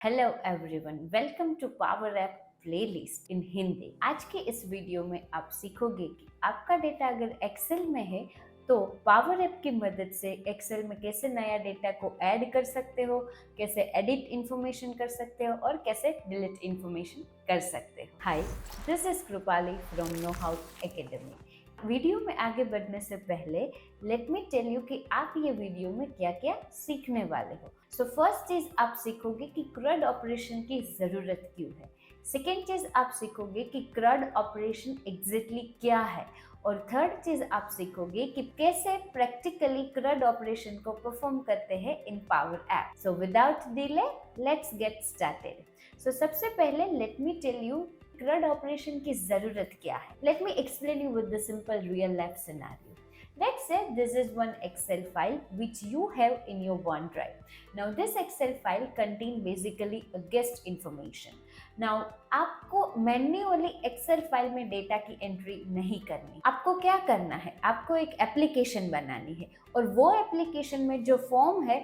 Hello everyone, welcome to Power App playlist in Hindi. आज के इस वीडियो में आप सीखोगे कि आपका डेटा अगर एक्सेल में है तो पावर ऐप की मदद से एक्सेल में कैसे नया डेटा को ऐड कर सकते हो, कैसे एडिट इंफॉर्मेशन कर सकते हो और कैसे डिलीट इंफॉर्मेशन कर सकते हो। Hi, this is Kripali from know how academy. Video में आगे बढ़ने से पहले लेट मी टेल यू कि आप ये वीडियो में क्या क्या सीखने वाले हो। सो फर्स्ट चीज आप सीखोगे कि क्रड ऑपरेशन की जरूरत क्यों है। सेकेंड चीज आप सीखोगे कि क्रड ऑपरेशन एग्जैक्टली क्या है। और थर्ड चीज आप सीखोगे कि कैसे प्रैक्टिकली क्रड ऑपरेशन को परफॉर्म करते हैं in power app. So without delay let's get started. So सबसे पहले let me tell you CRUD operation की जरूरत क्या है। Let me explain you with the simple real life scenario. Let's say this is one Excel file which you have in your OneDrive. Now this Excel file contain basically a guest information. Now आपको manually Excel file में data की entry नहीं करनी। आपको क्या करना है, आपको एक एप्लीकेशन बनानी है और वो एप्लीकेशन में जो फॉर्म है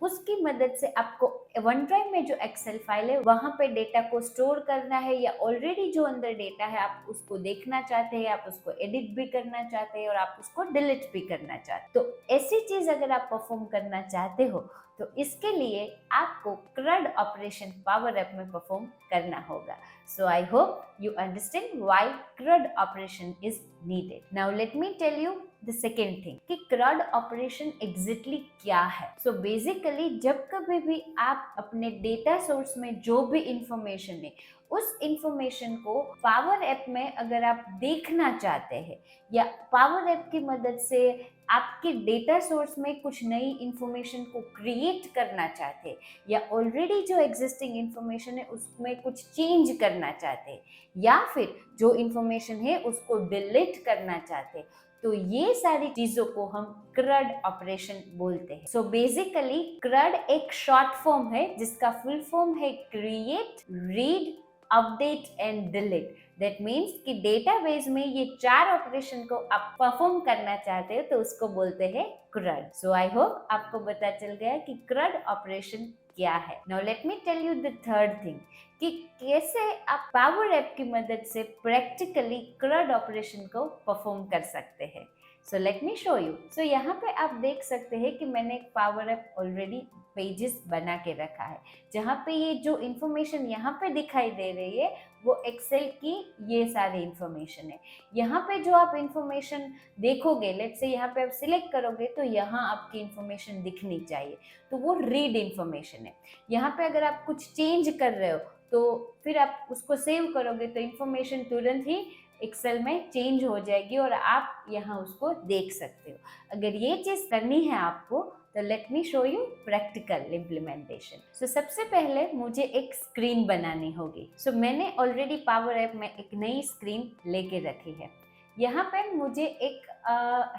उसकी मदद से आपको वन ड्राइव में जो एक्सेल फाइल है वहां पे डेटा को स्टोर करना है, या ऑलरेडी जो अंदर डेटा है आप उसको देखना चाहते हैं, आप उसको एडिट भी करना चाहते हैं और आप उसको डिलीट भी करना चाहते हैं। तो ऐसी चीज अगर आप परफॉर्म करना चाहते हो तो इसके लिए आपको क्रड ऑपरेशन पावर ऐप में परफॉर्म करना होगा। So I hope you understand why CRUD operation is needed. Now let me tell you the second thing कि क्रड ऑपरेशन एग्जैक्टली क्या है। सो बेसिकली जब कभी भी आप अपने डेटा सोर्स में जो भी इंफॉर्मेशन है उस इंफॉर्मेशन को पावर ऐप में अगर आप देखना चाहते हैं, या पावर ऐप की मदद से आपके डेटा सोर्स में कुछ नई इंफॉर्मेशन को क्रिएट करना चाहते हैं, या ऑलरेडी जो एग्जिस्टिंग इंफॉर्मेशन है उसमें कुछ चेंज करना चाहते हैं, या फिर जो इंफॉर्मेशन है उसको डिलीट करना चाहते हैं, तो ये सारी चीजों को हम क्रड ऑपरेशन बोलते हैं। सो बेसिकली क्रड एक शॉर्ट फॉर्म है जिसका फुल फॉर्म है create, read, update and delete. That means कि डेटाबेस में ये चार ऑपरेशन को आप परफॉर्म करना चाहते हो तो उसको बोलते हैं क्रड। सो आई होप आपको पता चल गया कि क्रड ऑपरेशन क्या है। Now let me tell you the third thing कि कैसे आप पावर ऐप की मदद से प्रैक्टिकली क्रड ऑपरेशन को परफॉर्म कर सकते हैं। So let me show you. So यहाँ पे आप देख सकते हैं कि मैंने एक पावर ऐप ऑलरेडी पेजेस बना के रखा है, जहाँ पे ये जो इंफॉर्मेशन यहाँ पे दिखाई दे रही है वो एक्सेल की ये सारी इंफॉर्मेशन है। यहाँ पे जो आप इंफॉर्मेशन देखोगे, लेट्स से यहाँ पे आप सिलेक्ट करोगे तो यहाँ आपकी इंफॉर्मेशन दिखनी चाहिए, तो वो रीड इंफॉर्मेशन है। यहाँ पे अगर आप कुछ चेंज कर रहे हो तो फिर आप उसको सेव करोगे तो इंफॉर्मेशन तुरंत ही एक्सेल में चेंज हो जाएगी और आप यहाँ उसको देख सकते हो। अगर ये चीज करनी है आपको तो let me show you practical implementation. So सबसे पहले मुझे एक स्क्रीन बनानी होगी। सो मैंने ऑलरेडी पावर ऐप में एक नई स्क्रीन लेके रखी है। यहाँ पे मुझे एक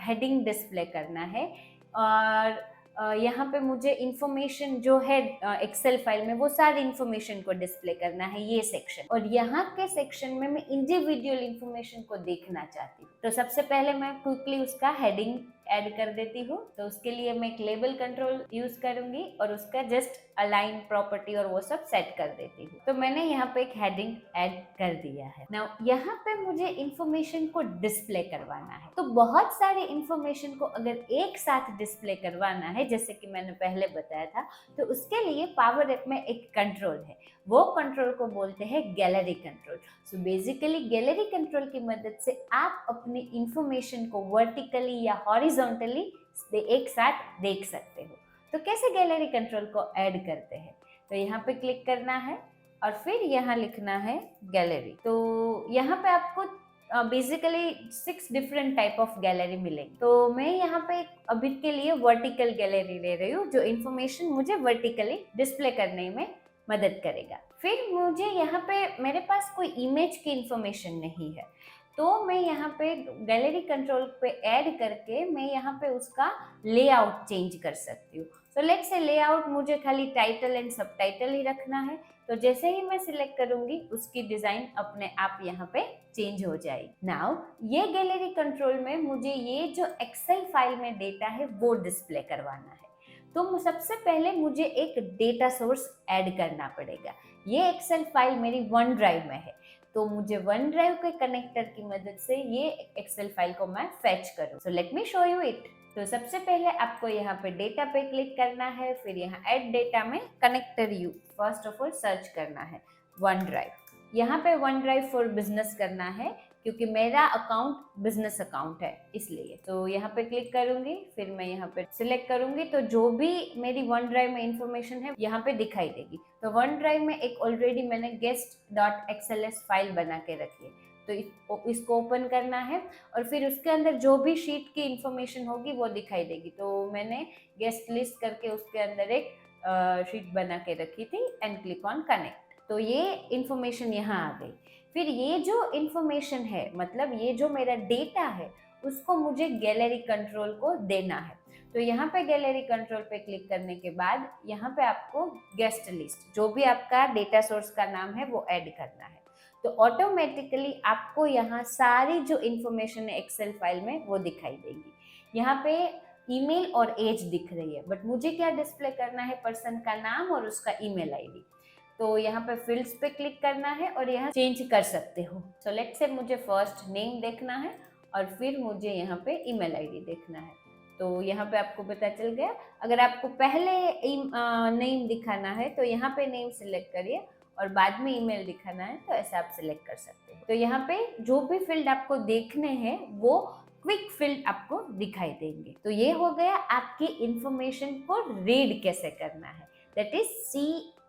हेडिंग डिस्प्ले करना है और यहाँ पे मुझे इंफॉर्मेशन जो है एक्सेल फाइल में वो सारी इंफॉर्मेशन को डिस्प्ले करना है, ये सेक्शन। और यहाँ के सेक्शन में मैं इंडिविजुअल इंफॉर्मेशन को देखना चाहती हूँ। तो सबसे पहले मैं क्विकली उसका हेडिंग ऐड कर देती हूँ। तो उसके लिए मैं एक लेबल कंट्रोल यूज करूंगी और उसका जस्ट अलाइन प्रॉपर्टी और वो सब सेट कर देती हूँ। तो मैंने यहाँ पे एक हेडिंग ऐड कर दिया है। नाउ यहाँ पे मुझे इंफॉर्मेशन को डिस्प्ले करवाना है। तो बहुत सारे इंफॉर्मेशन को अगर एक साथ डिस्प्ले करवाना है, जैसे कि मैंने पहले बताया था, तो उसके लिए पावर ऐप में एक कंट्रोल है, वो कंट्रोल को बोलते हैं gallery control. So basically gallery control की मदद से आप अपनी इंफॉर्मेशन को वर्टिकली या हॉरिजॉन्टली एक साथ देख सकते हो। तो कैसे गैलरी कंट्रोल को ऐड करते हैं, तो यहाँ पे क्लिक करना है और फिर यहाँ लिखना है गैलरी। तो यहाँ पे आपको basically 6 different type of gallery मिलेंगे। तो मैं यहाँ पे अभी के लिए वर्टिकल गैलरी ले रही हूँ जो इंफॉर्मेशन मुझे वर्टिकली डिस्प्ले करने में मदद करेगा। फिर मुझे यहाँ पे मेरे पास कोई इमेज की इंफॉर्मेशन नहीं है, तो मैं यहाँ पे गैलरी कंट्रोल पे ऐड करके मैं यहाँ पे उसका लेआउट चेंज कर सकती हूँ। तो लेट्स से लेआउट मुझे खाली टाइटल एंड सबटाइटल ही रखना है। तो जैसे ही मैं सिलेक्ट करूंगी उसकी डिजाइन अपने आप यहाँ पे चेंज हो जाएगी। नाउ ये गैलरी कंट्रोल में मुझे ये जो एक्सेल फाइल में डेटा है वो डिस्प्ले करवाना है। तो सबसे पहले मुझे एक डेटा सोर्स ऐड करना पड़ेगा। ये एक्सेल फाइल मेरी वन ड्राइव में है, तो मुझे वन ड्राइव के कनेक्टर की मदद से ये एक्सेल फाइल को मैं फेच करूँ। सो let me show you it. तो सबसे पहले आपको यहाँ पे डेटा पे क्लिक करना है, फिर यहाँ ऐड डेटा में connector you first of all search करना है वन ड्राइव। यहाँ पे वन ड्राइव फॉर बिजनेस करना है क्योंकि मेरा अकाउंट बिजनेस अकाउंट है इसलिए। तो यहाँ पे क्लिक करूंगी, फिर मैं यहाँ पे सिलेक्ट करूंगी, तो जो भी मेरी वन ड्राइव में इंफॉर्मेशन है यहाँ पे दिखाई देगी। तो वन ड्राइव में एक ऑलरेडी मैंने guest.xls फाइल बना के रखी है, तो इसको ओपन करना है और फिर उसके अंदर जो भी शीट की इंफॉर्मेशन होगी वो दिखाई देगी। तो मैंने गेस्ट लिस्ट करके उसके अंदर एक शीट बना के रखी थी एंड क्लिक ऑन कनेक्ट। तो ये इंफॉर्मेशन यहाँ आ गई। फिर ये जो इंफॉर्मेशन है, मतलब ये जो मेरा डेटा है, उसको मुझे गैलरी कंट्रोल को देना है। तो यहाँ पे गैलरी कंट्रोल पे क्लिक करने के बाद यहाँ पे आपको गेस्ट लिस्ट, जो भी आपका डेटा सोर्स का नाम है, वो ऐड करना है। तो ऑटोमेटिकली आपको यहाँ सारी जो इंफॉर्मेशन है एक्सेल फाइल में वो दिखाई देगी। यहाँ पे ईमेल और एज दिख रही है, बट मुझे क्या डिस्प्ले करना है, पर्सन का नाम और उसका ईमेल आईडी। तो यहाँ पे फील्ड्स पे क्लिक करना है और यहाँ चेंज कर सकते हो। सो लेट्स से मुझे फर्स्ट नेम देखना है और फिर मुझे यहाँ पे ईमेल आईडी देखना है। तो यहाँ पे आपको पता चल गया। अगर आपको पहले नेम दिखाना है तो यहाँ पे नेम सिलेक्ट करिए और बाद में ईमेल दिखाना है तो ऐसा आप सिलेक्ट कर सकते हो। तो यहाँ पे जो भी फील्ड आपको देखने हैं वो क्विक फील्ड आपको दिखाई देंगे। तो ये हो गया आपकी इंफॉर्मेशन को रीड कैसे करना है, दैट इज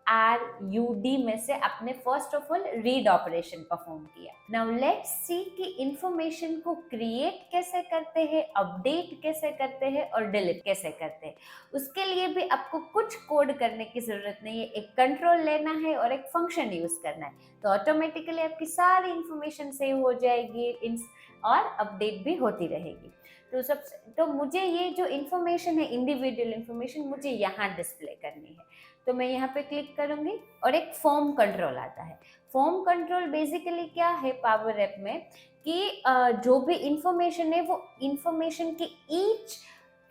CRUD में से आपने first of all read operation perform किया। नाउ लेट्स सी कि इंफॉर्मेशन को क्रिएट कैसे करते हैं, अपडेट कैसे करते हैं और डिलीट कैसे करते हैं। उसके लिए भी आपको कुछ कोड करने की जरूरत नहीं है, एक कंट्रोल लेना है और एक फंक्शन यूज करना है, तो ऑटोमेटिकली आपकी सारी इंफॉर्मेशन सेव हो जाएगी और अपडेट भी होती रहेगी। तो मुझे ये जो इंफॉर्मेशन है, इंडिविजुअल इंफॉर्मेशन, मुझे यहाँ डिस्प्ले करनी है। तो मैं यहाँ पे क्लिक करूंगी और एक फॉर्म कंट्रोल आता है। फॉर्म कंट्रोल बेसिकली क्या है पावर ऐप में कि जो भी इंफॉर्मेशन है वो इंफॉर्मेशन की ईच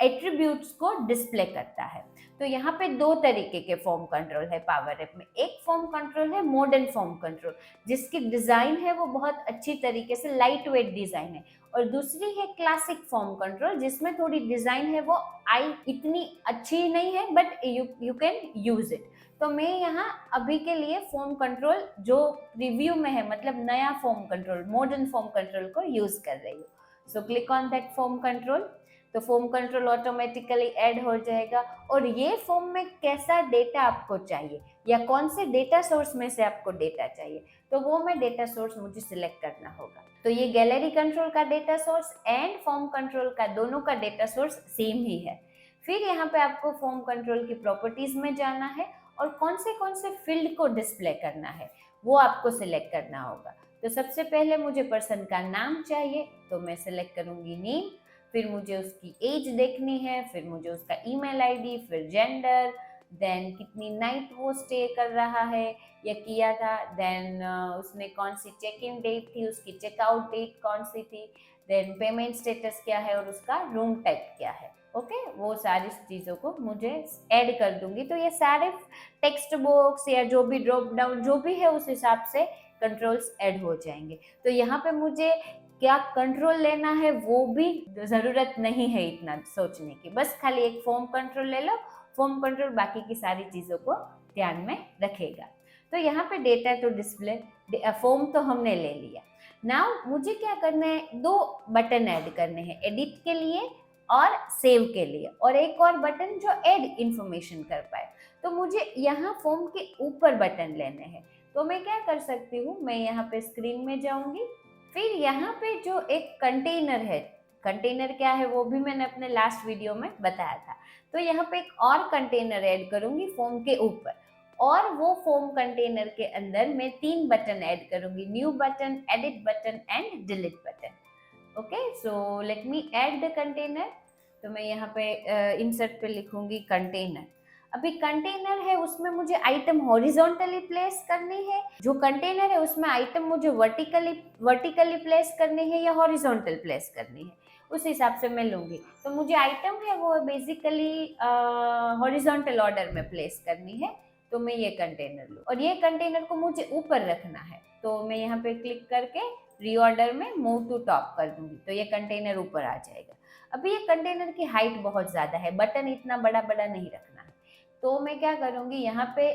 एट्रीब्यूट्स को डिस्प्ले करता है। तो यहाँ पे दो तरीके के फॉर्म कंट्रोल है पावर ऐप में। एक फॉर्म कंट्रोल है मॉडर्न फॉर्म कंट्रोल, जिसकी डिजाइन है वो बहुत अच्छी तरीके से लाइट वेट डिजाइन है, और दूसरी है क्लासिक फॉर्म कंट्रोल, जिसमें थोड़ी डिजाइन है वो इतनी अच्छी नहीं है, but you can use it. तो मैं यहाँ अभी के लिए फॉर्म कंट्रोल जो रिव्यू में है, मतलब नया form control, modern form control को यूज कर रही हूँ। So click on that form control. तो फॉर्म कंट्रोल ऑटोमेटिकली ऐड हो जाएगा। और ये फॉर्म में कैसा डेटा आपको चाहिए या कौन से डेटा सोर्स में से आपको डेटा चाहिए, तो वो मैं डेटा सोर्स मुझे सिलेक्ट करना होगा। तो ये गैलरी कंट्रोल का data source and form control का दोनों का डेटा सोर्स सेम ही है। फिर यहाँ पे आपको फॉर्म कंट्रोल की प्रॉपर्टीज में जाना है और कौन से फील्ड को डिस्प्ले करना है वो आपको सिलेक्ट करना होगा। तो सबसे पहले मुझे पर्सन का नाम चाहिए, तो मैं सिलेक्ट करूंगी नेम। फिर मुझे उसकी एज देखनी है, फिर मुझे उसका ईमेल आईडी, फिर जेंडर, देन कितनी नाइट वो स्टे कर रहा है या किया था, देन उसने कौन सी चेक इन डेट थी, उसकी चेकआउट डेट कौन सी थी, देन पेमेंट स्टेटस क्या है और उसका रूम टाइप क्या है। ओके, वो सारी चीज़ों को मुझे ऐड कर दूंगी। तो ये सारे टेक्स्ट बॉक्स या जो भी ड्रॉप डाउन जो भी है उस हिसाब से कंट्रोल्स ऐड हो जाएंगे। तो यहाँ पे मुझे क्या कंट्रोल लेना है वो भी ज़रूरत नहीं है इतना सोचने की, बस खाली एक फॉर्म कंट्रोल ले लो। फॉर्म कंट्रोल बाकी की सारी चीज़ों को ध्यान में रखेगा। तो यहाँ पे डेटा तो डिस्प्ले, फॉर्म तो हमने ले लिया। नाउ मुझे क्या करना है, दो बटन ऐड करने हैं, एडिट के लिए और सेव के लिए, और एक और बटन जो ऐड इंफॉर्मेशन कर पाए। तो मुझे यहाँ फॉर्म के ऊपर बटन लेने हैं। तो मैं क्या कर सकती हूँ, मैं यहाँ पे स्क्रीन में जाऊंगी, फिर यहाँ पे जो एक कंटेनर है, कंटेनर क्या है वो भी मैंने अपने लास्ट वीडियो में बताया था। तो यहाँ पे एक और कंटेनर ऐड करूंगी फॉर्म के ऊपर, और वो फॉर्म कंटेनर के अंदर मैं 3 बटन ऐड करूंगी, new button, edit button and delete button. Okay, so let me add the container. तो मैं यहाँ पे इंसर्ट पे लिखूंगी कंटेनर। अभी कंटेनर है उसमें मुझे आइटम हॉरिजॉन्टली प्लेस करनी है, जो कंटेनर है उसमें आइटम मुझे वर्टिकली प्लेस करनी है या हॉरिजॉन्टल प्लेस करनी है, उस हिसाब से मैं लूंगी। तो मुझे आइटम है वो बेसिकली हॉरिजॉन्टल ऑर्डर में प्लेस करनी है, तो मैं ये कंटेनर लूँ और ये कंटेनर को मुझे ऊपर रखना है, तो मैं यहाँ पे क्लिक करके रीऑर्डर में मूव टू टॉप कर दूंगी, तो ये कंटेनर ऊपर आ जाएगा। अभी ये कंटेनर की हाइट बहुत ज़्यादा है, बटन इतना बड़ा बड़ा नहीं रखना है, तो मैं क्या करूँगी, यहाँ पे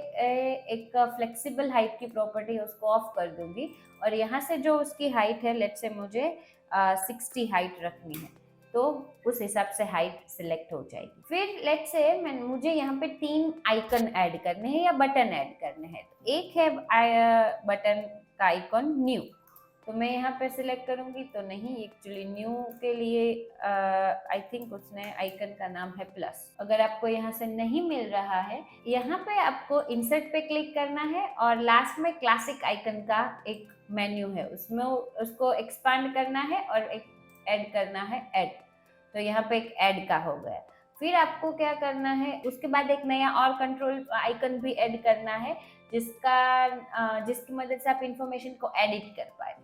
एक फ्लेक्सिबल हाइट की प्रॉपर्टी है उसको ऑफ कर दूंगी और यहाँ से जो उसकी हाइट है, लेट्स से मुझे 60 हाइट रखनी है, तो उस हिसाब से हाइट सिलेक्ट हो जाएगी। फिर लेट्स से मुझे यहाँ पे 3 आइकन ऐड करने हैं या बटन ऐड करने हैं। तो एक है बटन का आइकन न्यू, तो मैं यहाँ पे सिलेक्ट करूंगी, तो नहीं, एक्चुअली न्यू के लिए आई थिंक उसने आइकन का नाम है प्लस। अगर आपको यहाँ से नहीं मिल रहा है, यहाँ पे आपको इंसर्ट पे क्लिक करना है और लास्ट में क्लासिक आइकन का एक मेन्यू है, उसमें उसको एक्सपांड करना है और एक ऐड करना है ऐड, तो यहाँ पे एक ऐड का हो गया। फिर आपको क्या करना है, उसके बाद एक नया और कंट्रोल आइकन भी ऐड करना है जिसकी मदद से आप इंफॉर्मेशन को एडिट कर पाए।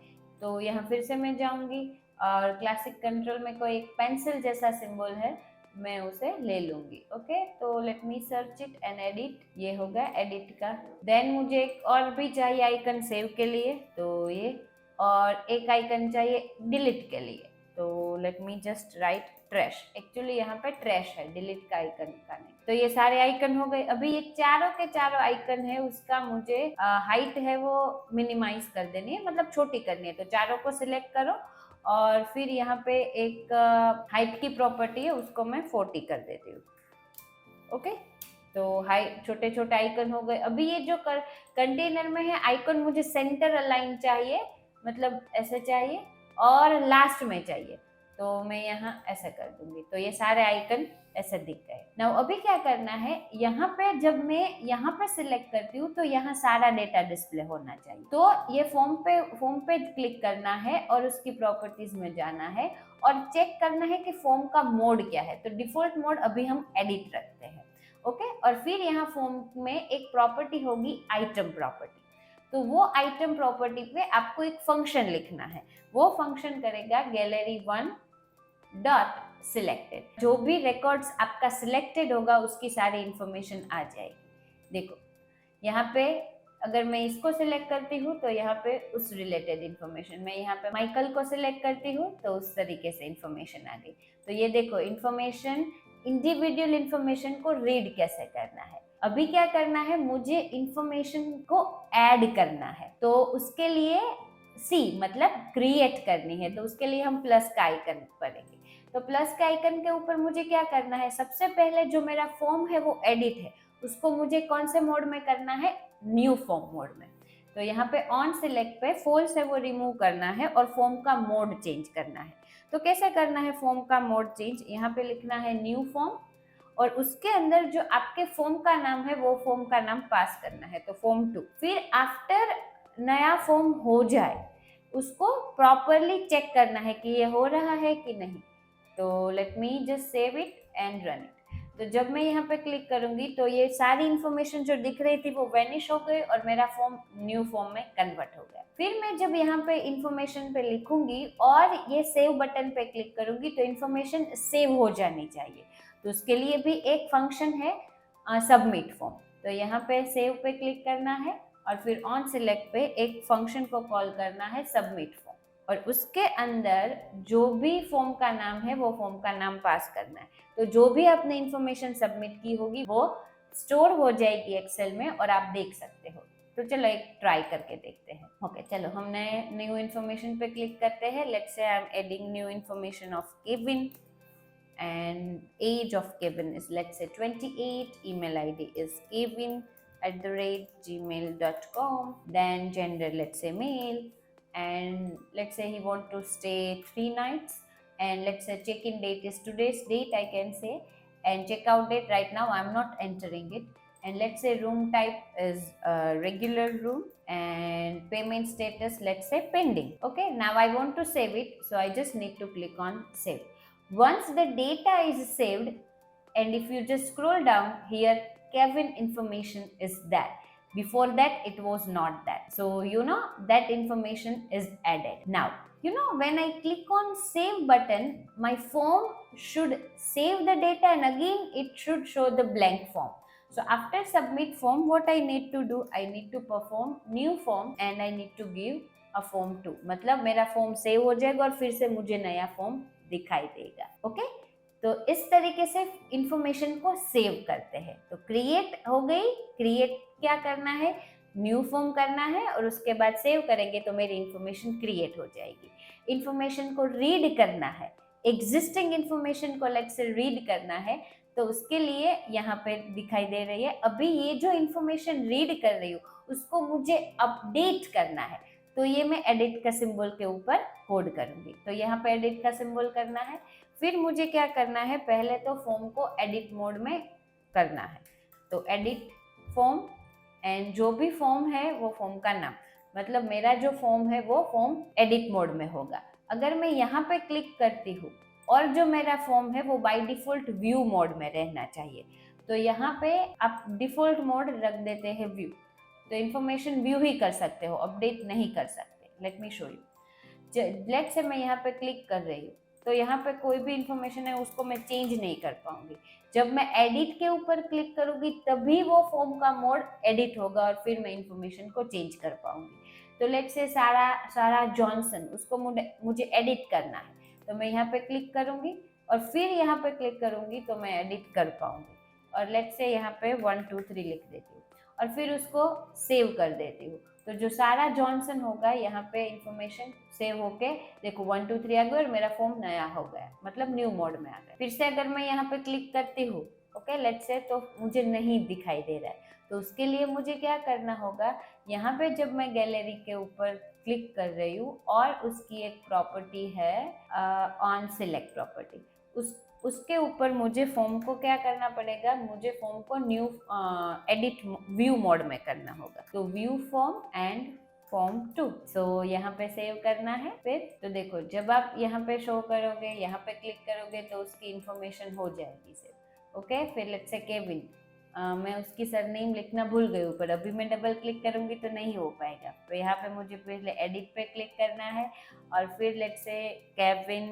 तो यहाँ फिर से मैं जाऊंगी और क्लासिक कंट्रोल में कोई एक पेंसिल जैसा सिंबल है, मैं उसे ले लूंगी। ओके, तो let me search it and edit, ये हो गया एडिट का। देन मुझे एक और भी चाहिए आइकन सेव के लिए, तो ये, और एक आइकन चाहिए डिलीट के लिए, तो लेट मी जस्ट राइट ट्रैश। एक्चुअली यहाँ पे ट्रैश है, डिलीट का आइकन का नहीं। तो ये सारे आइकन हो गए। अभी ये चारों के चारों आइकन है, उसका मुझे हाइट है वो मिनिमाइज कर देनी है, मतलब छोटी करनी है, तो चारों को सिलेक्ट करो और फिर यहाँ पे एक हाइट की प्रॉपर्टी है, उसको मैं 40 कर देती हूँ। ओके, तो हाइट, छोटे छोटे आइकन हो गए। अभी ये जो कंटेनर में है आइकन, मुझे सेंटर अलाइन चाहिए, मतलब ऐसे चाहिए और लास्ट में चाहिए, तो मैं यहाँ ऐसा कर दूंगी, तो ये सारे आइकन ऐसे दिख गए। नाउ अभी क्या करना है, यहाँ पे जब मैं यहाँ पे सिलेक्ट करती हूँ तो यहाँ सारा डेटा डिस्प्ले होना चाहिए, तो ये फॉर्म पे क्लिक करना है और उसकी प्रॉपर्टीज में जाना है और चेक करना है कि फॉर्म का मोड क्या है। तो डिफॉल्ट मोड अभी हम एडिट रखते हैं। ओके, और फिर यहाँ फॉर्म में एक प्रॉपर्टी होगी आइटम प्रॉपर्टी, तो वो आइटम प्रॉपर्टी पे आपको एक फंक्शन लिखना है, वो फंक्शन करेगा गैलरी 1 डॉट सिलेक्टेड। जो भी रिकॉर्ड्स आपका सिलेक्टेड होगा उसकी सारी इंफॉर्मेशन आ जाएगी। देखो यहाँ पे अगर मैं इसको सिलेक्ट करती हूँ तो यहाँ पे उस रिलेटेड इंफॉर्मेशन, मैं यहाँ पे माइकल को सिलेक्ट करती हूँ तो उस तरीके से इंफॉर्मेशन आ गई। तो ये देखो इंफॉर्मेशन, इंडिविजुअल इंफॉर्मेशन को रीड कैसे करना है। अभी क्या करना है, मुझे इंफॉर्मेशन को ऐड करना है, तो उसके लिए सी मतलब क्रिएट करनी है, तो उसके लिए हम प्लस का आइकन पढ़ेंगे। तो प्लस के आइकन के ऊपर मुझे क्या करना है, सबसे पहले जो मेरा फॉर्म है वो एडिट है, उसको मुझे कौन से मोड में करना है, न्यू फॉर्म मोड में। तो यहाँ पे ऑन सिलेक्ट पे फॉल्स है वो रिमूव करना है और फॉर्म का मोड चेंज करना है। तो कैसे करना है फॉर्म का मोड चेंज, यहाँ पे लिखना है न्यू फॉर्म और उसके अंदर जो आपके फॉर्म का नाम है वो फॉर्म का नाम पास करना है, तो फॉर्म 2। फिर आफ्टर नया फॉर्म हो जाए उसको प्रॉपरली चेक करना है कि ये हो रहा है कि नहीं। तो let me just save it and run it. तो जब मैं यहाँ पे क्लिक करूंगी तो ये सारी इंफॉर्मेशन जो दिख रही थी वो वैनिश हो गई और मेरा फॉर्म न्यू फॉर्म में कन्वर्ट हो गया। फिर मैं जब यहाँ पे इंफॉर्मेशन पे लिखूंगी और ये सेव बटन पे क्लिक करूंगी तो इंफॉर्मेशन सेव हो जानी चाहिए, तो उसके लिए भी एक फंक्शन है सबमिट फॉर्म। तो यहाँ पे सेव पे क्लिक करना है और फिर ऑन सिलेक्ट पे एक फंक्शन को कॉल करना है सबमिट फॉर्म, और उसके अंदर जो भी फॉर्म का नाम है वो फॉर्म का नाम पास करना है। तो जो भी आपने इंफॉर्मेशन सबमिट की होगी वो स्टोर हो जाएगी एक्सेल में और आप देख सकते हो। तो चलो एक ट्राई करके देखते हैं। ओके, चलो हमने न्यू इन्फॉर्मेशन पे क्लिक करते हैं। Let's say I am adding new information of Kevin and age of Kevin is, let's say, 28, email ID is kevin@gmail.com, then gender, let's say male, and let's say he want to stay 3 nights, and let's say check-in date is today's date, I can say, and check-out date right now I'm not entering it, and let's say room type is regular room, and payment status, let's say pending. Okay, now I want to save it, so I just need to click on save. Once the data is saved, and if you just scroll down here, Kevin information is there. Before that it was not that. So that information is added. Now when I click on save button, my form should save the data and again it should show the blank form. So after submit form, what I need to do, I need to perform new form and I need to give a form 2. मतलब मेरा form save हो जाएगा और फिर से मुझे नया form दिखाई देगा. ओके, तो इस तरीके से इंफॉर्मेशन को सेव करते हैं. तो क्रिएट हो गई. क्रिएट क्या करना है, न्यू फॉर्म करना है और उसके बाद सेव करेंगे तो मेरी इंफॉर्मेशन क्रिएट हो जाएगी. इंफॉर्मेशन को रीड करना है, एग्जिस्टिंग इंफॉर्मेशन को लेट्स से रीड करना है, तो उसके लिए यहाँ पे दिखाई दे रही है. अभी ये जो इंफॉर्मेशन रीड कर रही हूँ उसको मुझे अपडेट करना है, तो ये मैं एडिट का सिंबल के ऊपर कोड करूंगी. तो यहाँ पे एडिट का सिंबल करना है. फिर मुझे क्या करना है, पहले तो फॉर्म को एडिट मोड में करना है. तो एडिट फॉर्म एंड जो भी फॉर्म है वो फॉर्म का नाम, मतलब मेरा जो फॉर्म है वो फॉर्म एडिट मोड में होगा. अगर मैं यहाँ पे क्लिक करती हूँ और जो मेरा फॉर्म है वो बाय डिफॉल्ट व्यू मोड में रहना चाहिए, तो यहाँ पे आप डिफॉल्ट मोड रख देते हैं व्यू, तो इन्फॉर्मेशन व्यू ही कर सकते हो, अपडेट नहीं कर सकते. Let me show you. Let say मैं यहाँ पे क्लिक कर रही हूँ, तो यहाँ पे कोई भी इंफॉर्मेशन है उसको मैं चेंज नहीं कर पाऊंगी. जब मैं एडिट के ऊपर क्लिक करूंगी तभी वो फॉर्म का मोड एडिट होगा और फिर मैं इंफॉर्मेशन को चेंज कर पाऊंगी. तो लेट से सारा जॉनसन, उसको मुझे एडिट करना है, तो मैं यहाँ पे क्लिक करूंगी और फिर यहाँ पे क्लिक करूंगी तो मैं एडिट कर पाऊंगी. और लेट से यहाँ पे 1 2 3 लिख देती हूँ और फिर उसको सेव कर देती हूँ. तो जो सारा जॉनसन होगा यहाँ पे इंफॉर्मेशन सेव होके देखो 1 2 3 आ गया और मेरा फॉर्म नया हो गया, मतलब न्यू मोड में आ गया. फिर से अगर मैं यहाँ पे क्लिक करती हूँ, ओके लेट से, तो मुझे नहीं दिखाई दे रहा है. तो उसके लिए मुझे क्या करना होगा, यहाँ पे जब मैं गैलरी के ऊपर क्लिक कर रही हूँ और उसकी एक प्रॉपर्टी है ऑन सिलेक्ट प्रॉपर्टी, उसके ऊपर मुझे फॉर्म को क्या करना पड़ेगा, मुझे फॉर्म को न्यू एडिट व्यू मोड में करना होगा. तो व्यू फॉर्म एंड फॉर्म 2. सो यहाँ पे सेव करना है. फिर तो देखो जब आप यहाँ पे शो करोगे, यहाँ पे क्लिक करोगे तो उसकी इंफॉर्मेशन हो जाएगी सेव. ओके, फिर लेट्स से केविन, मैं उसकी सरनेम लिखना भूल गई ऊपर, अभी मैं डबल क्लिक करूंगी तो नहीं हो पाएगा. तो यहाँ पे मुझे पहले एडिट पे क्लिक करना है और फिर let's say Kevin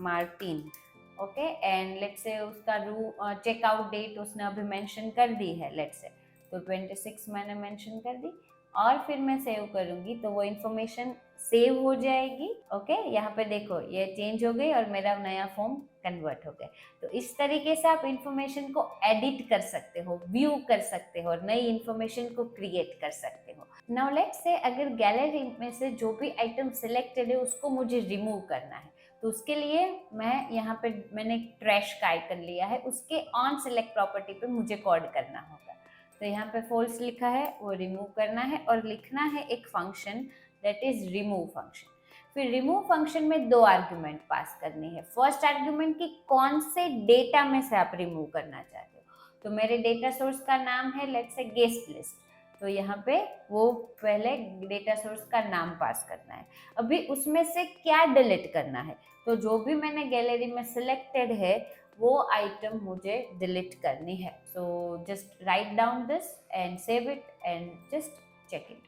Martin. Okay, and let's say उसका चेकआउट डेट उसने अभी मेंशन कर दी है, लेट्स से तो 26 मैंने मेंशन कर दी और फिर मैं सेव करूंगी तो वो इन्फॉर्मेशन सेव हो जाएगी. ओके, यहाँ पे देखो ये चेंज हो गई और मेरा नया फॉर्म कन्वर्ट हो गया. तो इस तरीके से आप इंफॉर्मेशन को एडिट कर सकते हो, व्यू कर सकते हो और नई इंफॉर्मेशन को क्रिएट कर सकते हो. नाउ लेट्स से अगर गैलरी में से जो भी आइटम सिलेक्टेड है उसको मुझे रिमूव करना है, तो उसके लिए मैं यहाँ पे मैंने ट्रैश का आइकन लिया है, उसके ऑन सिलेक्ट प्रॉपर्टी पे मुझे कोड करना होगा. तो यहाँ पे फॉल्स लिखा है, वो रिमूव करना है और लिखना है एक function that is remove function. फिर रिमूव फंक्शन में 2 आर्ग्यूमेंट पास करनी है. फर्स्ट आर्ग्यूमेंट की कौन से डेटा में से आप रिमूव करना चाहते हो, तो मेरे डेटा सोर्स का नाम है लेट्स से गेस्ट लिस्ट, तो यहाँ पे वो पहले डेटा सोर्स का नाम पास करना है. अभी उसमें से क्या डिलीट करना है, तो जो भी मैंने गैलरी में सिलेक्टेड है वो आइटम मुझे डिलीट करनी है. So just write down this and save it and just check it.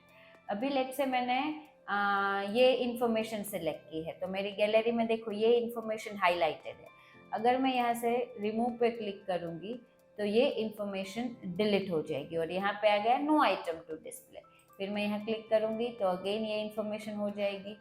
अभी लेट्स से मैंने ये इंफॉर्मेशन सिलेक्ट की है, तो मेरी गैलरी में देखो ये इंफॉर्मेशन हाईलाइटेड है. अगर मैं यहाँ से रिमूव पे क्लिक करूँगी तो ये इंफॉर्मेशन डिलीट हो जाएगी और यहाँ पे आ गया नो आइटम टू डिस्प्ले. फिर मैं यहाँ क्लिक करूँगी तो अगेन ये इंफॉर्मेशन हो जाएगी.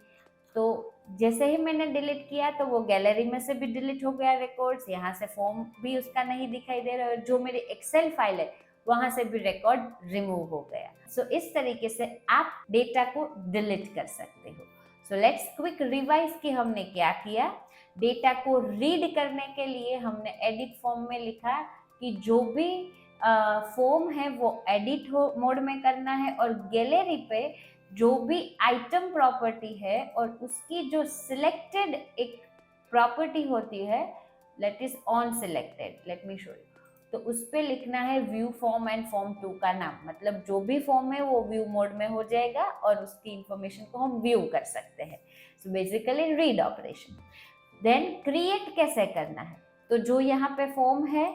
तो जैसे ही मैंने डिलीट किया तो वो गैलरी में से भी डिलीट हो गया रिकॉर्ड्स, यहाँ से फॉर्म भी उसका नहीं दिखाई दे रहा है और जो मेरी एक्सेल फाइल है वहाँ से भी रिकॉर्ड रिमूव हो गया. सो इस तरीके से आप डेटा को डिलीट कर सकते हो. सो लेट्स क्विक रिवाइज कि हमने क्या किया. डेटा को रीड करने के लिए हमने एडिट फॉर्म में लिखा कि जो भी फॉर्म है वो एडिट मोड में करना है और गैलरी पे जो भी आइटम प्रॉपर्टी है और उसकी जो सिलेक्टेड एक प्रॉपर्टी होती है let is on selected, let me show you, तो उस पे लिखना है व्यू फॉर्म एंड फॉर्म 2 का नाम, मतलब जो भी फॉर्म है वो व्यू मोड में हो जाएगा और उसकी इंफॉर्मेशन को हम व्यू कर सकते हैं. So basically read operation. Then create कैसे करना है, तो जो यहाँ पे फॉर्म है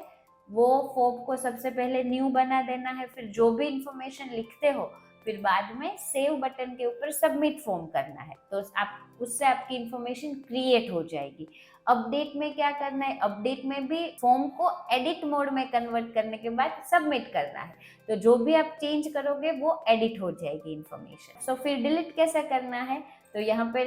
वो फॉर्म को सबसे पहले न्यू बना देना है, फिर जो भी इंफॉर्मेशन लिखते हो फिर बाद में सेव बटन के ऊपर सबमिट फॉर्म करना है, तो आप उससे आपकी इंफॉर्मेशन क्रिएट हो जाएगी। अपडेट में क्या करना है, अपडेट में भी फॉर्म को एडिट मोड में कन्वर्ट करने के बाद सबमिट करना है, तो जो भी आप चेंज करोगे वो एडिट हो जाएगी इंफॉर्मेशन। सो फिर डिलीट कैसे करना है, तो यहाँ पे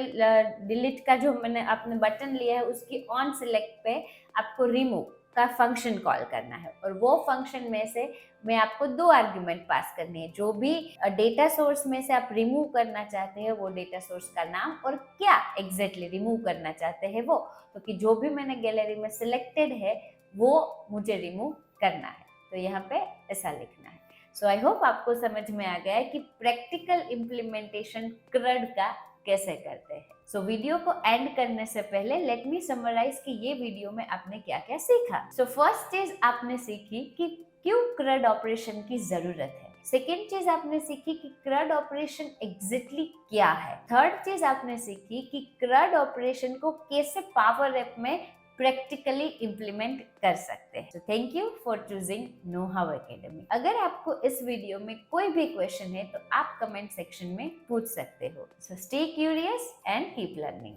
डिलीट का जो मैंने आपने बटन लिया है उसकी ऑन सिलेक्ट पे आपको रिमूव का फंक्शन कॉल करना है, और वो फंक्शन में से मैं आपको 2 आर्ग्यूमेंट पास करनी है। जो भी डेटा सोर्स में से आप रिमूव करना चाहते हैं वो डेटा सोर्स का नाम और क्या एग्जैक्टली रिमूव करना चाहते हैं वो, क्योंकि जो भी मैंने गैलरी में सिलेक्टेड है वो मुझे रिमूव करना है, तो यहाँ पे ऐसा लिखना है। सो आई होप आपको समझ में आ गया है कि प्रैक्टिकल इम्प्लीमेंटेशन क्रड का कैसे करते हैं। सो वीडियो को एंड करने से पहले लेट मी समराइज कि ये वीडियो में आपने क्या क्या सीखा। सो फर्स्ट चीज आपने सीखी कि क्यों क्रड ऑपरेशन की जरूरत है। सेकेंड चीज आपने सीखी कि क्रड ऑपरेशन एग्जैक्टली क्या है। थर्ड चीज आपने सीखी कि क्रड ऑपरेशन को कैसे पावर ऐप में प्रैक्टिकली इम्प्लीमेंट कर सकते हैं। तो thank you for choosing no how academy. अगर आपको इस वीडियो में कोई भी क्वेश्चन है तो आप कमेंट सेक्शन में पूछ सकते हो। So stay curious and keep learning.